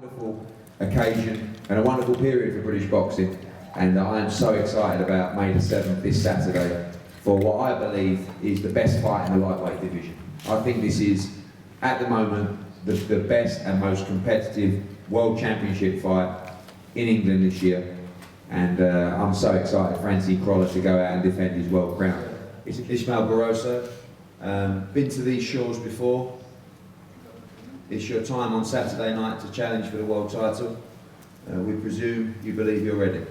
Wonderful occasion and a wonderful period for British boxing, and I am so excited about May the 7th this Saturday for what I believe is the best fight in the lightweight division. I think this is, at the moment, the best and most competitive World Championship fight in England this year, and I'm so excited for Anthony Crolla to go out and defend his world crown. It's Ismael Barroso, been to these shores before. It's your time on Saturday night to challenge for the world title. We presume you believe you're ready.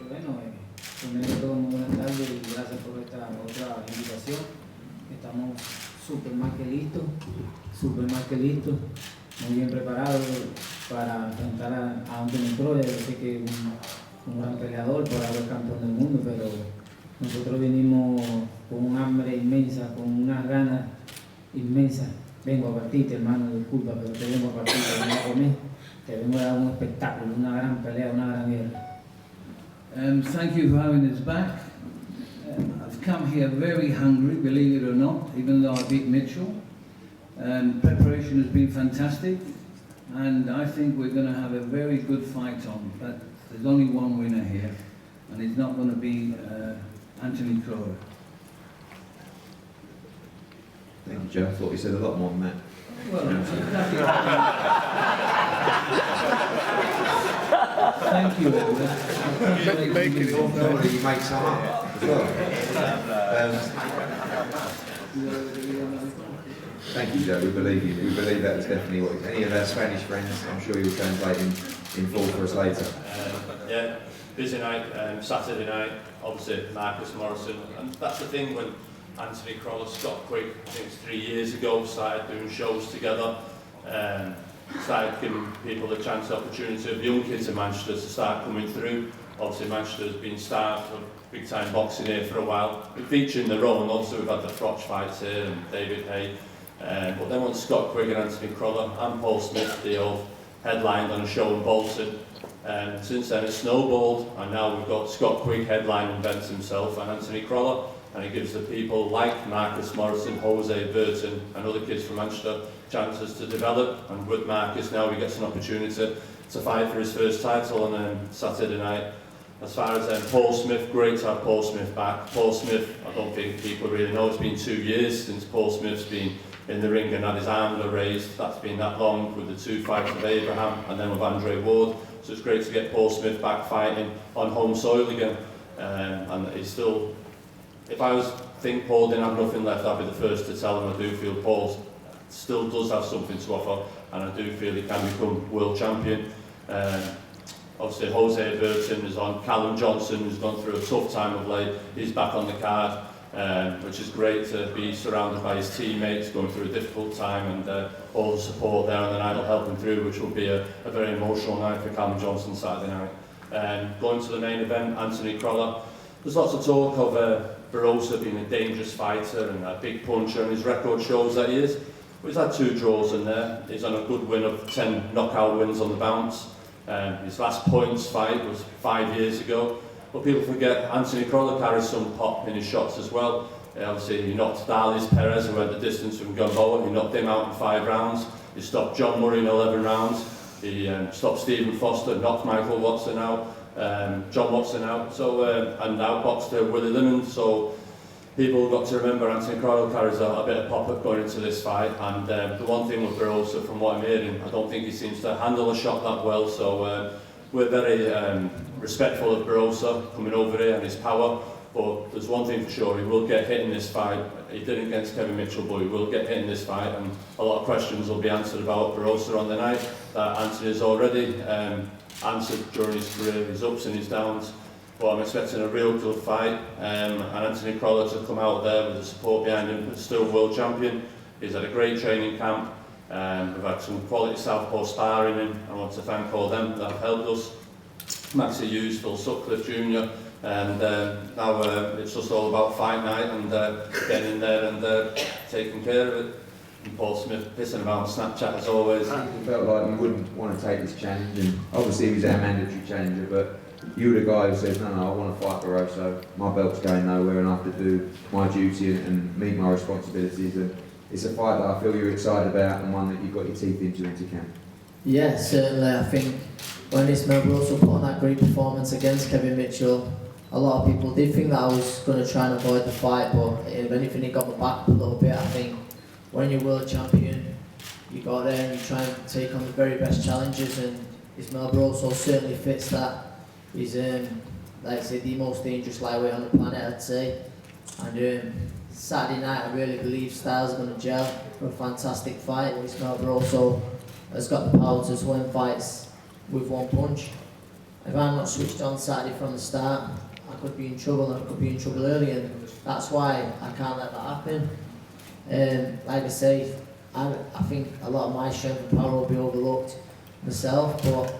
Bueno, primero de todo, muy buenas tardes y gracias por esta otra invitación. Estamos súper más que listos, muy bien preparados para enfrentar a Anthony Crolla. Yo sé que es un gran peleador, por haber campeón del mundo, pero nosotros venimos con un hambre inmensa, con unas ganas inmensas. Vengo a partirte, hermano, disculpa, pero te vengo a partir, te vengo a comer, te vengo a dar un espectáculo, una gran pelea, una gran guerra. Thank you for having us back. I've come here very hungry, believe it or not, even though I beat Mitchell. Preparation has been fantastic, and I think we're going to have a very good fight on. But there's only one winner here, and it's not going to be Anthony Crolla. Thank you, Joe. I thought you said a lot more than that. Well, thank you, Edward. Normally you make some up as well. Thank you, Joe. We believe you. We believe that was definitely what any of our Spanish friends, I'm sure you'll translate in full for us later. Yeah, busy night, Saturday night, obviously Marcus Morrison, and that's the thing when Anthony Crolla, Scott Quick, I think it's 3 years ago, started doing shows together, started giving people the chance, opportunity of young kids in Manchester to start coming through. Obviously Manchester has been starved for big time boxing here for a while. We're featuring their own, also we've had the Froch fights here and David Hay. But then once Scott Quick and Anthony Crolla and Paul Smith, they all headlined on a show in Bolton. Since then it's snowballed, and now we've got Scott Quick headlining events himself and Anthony Crolla, and it gives the people like Marcus Morrison, Jose Burton and other kids from Manchester chances to develop. And with Marcus now he gets an opportunity to fight for his first title on Saturday night. As far as Paul Smith, great to have Paul Smith back. Paul Smith, I don't think people really know, it's been 2 years since Paul Smith's been in the ring and had his arms raised. That's been that long with the 2 fights with Abraham and then with Andre Ward. So it's great to get Paul Smith back fighting on home soil again. And he's still, if I think Paul didn't have nothing left, I'd be the first to tell him I do feel Paul still does have something to offer, and I do feel he can become world champion. Obviously Jose Burton is on, Callum Johnson, who's gone through a tough time of late, he's back on the card, which is great to be surrounded by his teammates going through a difficult time, and all the support there on the night will help him through, which will be a very emotional night for Callum Johnson Saturday night. Going to the main event, Anthony Crolla. There's lots of talk of Barroso being a dangerous fighter and a big puncher, and his record shows that he is. But he's had 2 draws in there. He's on a good win of 10 knockout wins on the bounce. His last points fight was 5 years ago. But people forget Anthony Crolla carries some pop in his shots as well. Obviously he knocked Darlis Perez, who went the distance from Gamboa. He knocked him out in 5 rounds. He stopped John Murray in 11 rounds. He stopped Stephen Foster, knocked Michael Watson out. John Watson out, so and outboxed Willie Lemon. So people got to remember Anthony Crolla carries a bit of pop-up going into this fight. And the one thing with Barroso, from what I'm hearing, I don't think he seems to handle a shot that well. So we're very respectful of Barroso coming over here and his power. But there's one thing for sure, he will get hit in this fight. He did against Kevin Mitchell, but he will get hit in this fight, and a lot of questions will be answered about Barroso on the night that Anthony has already answered during his career, his ups and his downs. But I'm expecting a real good fight, and Anthony Crolla to come out there with the support behind him, but still world champion. He's had a great training camp, we've had some quality southpaw sparring in. I want to thank all them that have helped us. Maxie Hughes, Phil Sutcliffe Jr. And now it's just all about fight night and getting in there and taking care of it. And Paul Smith pissing about on Snapchat as always. I felt like you wouldn't want to take this challenge, and obviously he was our mandatory challenger, but you were the guy who said, no, I want to fight Barroso, my belt's going nowhere and I have to do my duty and meet my responsibilities. And it's a fight that I feel you're excited about and one that you've got your teeth into camp. Yeah, certainly. I think when Ismael Barroso put on that great performance against Kevin Mitchell, a lot of people did think that I was going to try and avoid the fight, but if anything, it got me back a little bit. I think when you're world champion, you go there and you try and take on the very best challenges, and Ismael Barroso certainly fits that. He's, like I say, the most dangerous lightweight on the planet, I'd say. And Saturday night, I really believe styles are going to gel for a fantastic fight. Ismael Barroso has got the power to win fights with one punch. If I'm not switched on Saturday from the start, I could be in trouble, and I could be in trouble early, and that's why I can't let that happen. Like I say, I think a lot of my strength and power will be overlooked myself, but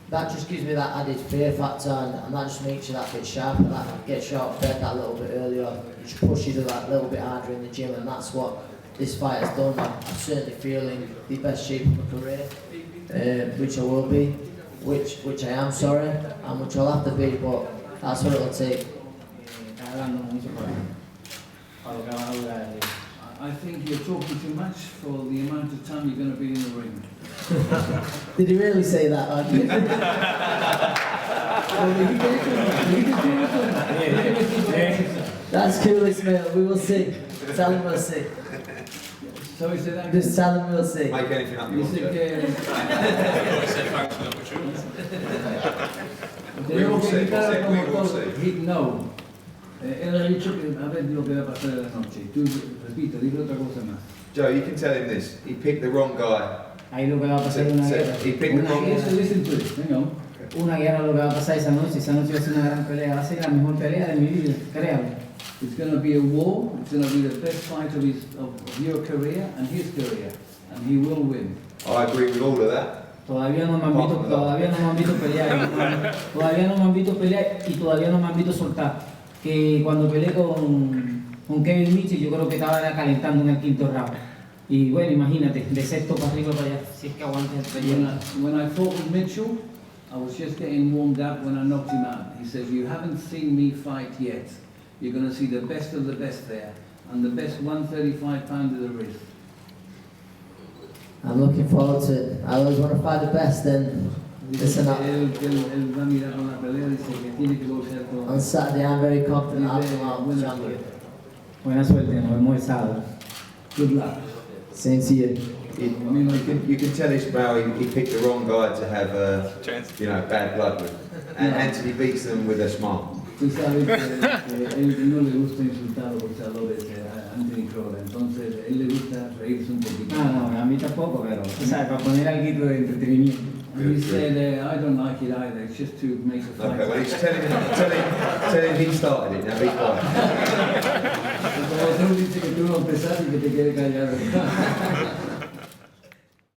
that just gives me that added fear factor, and that just makes you that bit sharper, that gets you out of bed that little bit earlier, it just pushes you that little bit harder in the gym, and that's what this fight has done. I'm certainly feeling the best shape of my career, which I will be, which I am, sorry, and which I'll have to be, but that's what it'll take. I think you're talking too much for the amount of time you're going to be in the ring. Did he really say that? That's cool, Ismail. We will see. Tell him we'll see. Sorry, say that again. Just tell him we'll see. Make anything up you You want said, to. Thanks for the opportunity. We will see, we will see. No. Él ha dicho que a ver lo que va a pasar en la noche. Tú, repito, dile otra cosa más. Joe, you can tell him this. He picked the wrong guy. Ahí lo que va a pasar es una guerra. He picked the Una wrong guerra. Listen to it. Hang on. Una guerra lo que va a pasar esa noche va a ser una gran pelea, va a ser la mejor pelea de mi vida, créame. It's going to be a war. It's going to be the best fight of your career and his career, and he will win. I agree with all of that. Todavía no me han visto, todavía no me han visto pelear, todavía no me han visto pelear y todavía no me han visto soltar. Que cuando peleé con Kevin Mitchell yo creo que estaba calentando en el quinto round. Y bueno, imagínate, de sexto para arriba para allá, si es que aguanta el pelea. When I fought with Mitchell, I was just getting warmed up when I knocked him out. He says, "You haven't seen me fight yet. You're going to see the best of the best there, and the best 135-pounder there is." I'm looking forward to it. I always want to fight the best, and listen up. Él va a mirar con la pelea y dice que tiene que boxear todo. On Saturday, I'm very confident I'll come out champion. Buena suerte, nos vemos el sábado. Good luck. Same to you. You can tell Ismail he picked the wrong guy to have bad blood with. And Anthony beats them with a smile. Tú sabes que él no le gusta insultar a los boxeadores a Anthony Crolla, entonces él le gusta reírse un poquito. No, a mí tampoco, pero tú sabes, para poner algo de entretenimiento. And he said, I don't like it either, it's just to make a fight. Okay, well he's tell him he started it, now be quiet. Como tú dices que tú no empezaste y que te quede callado.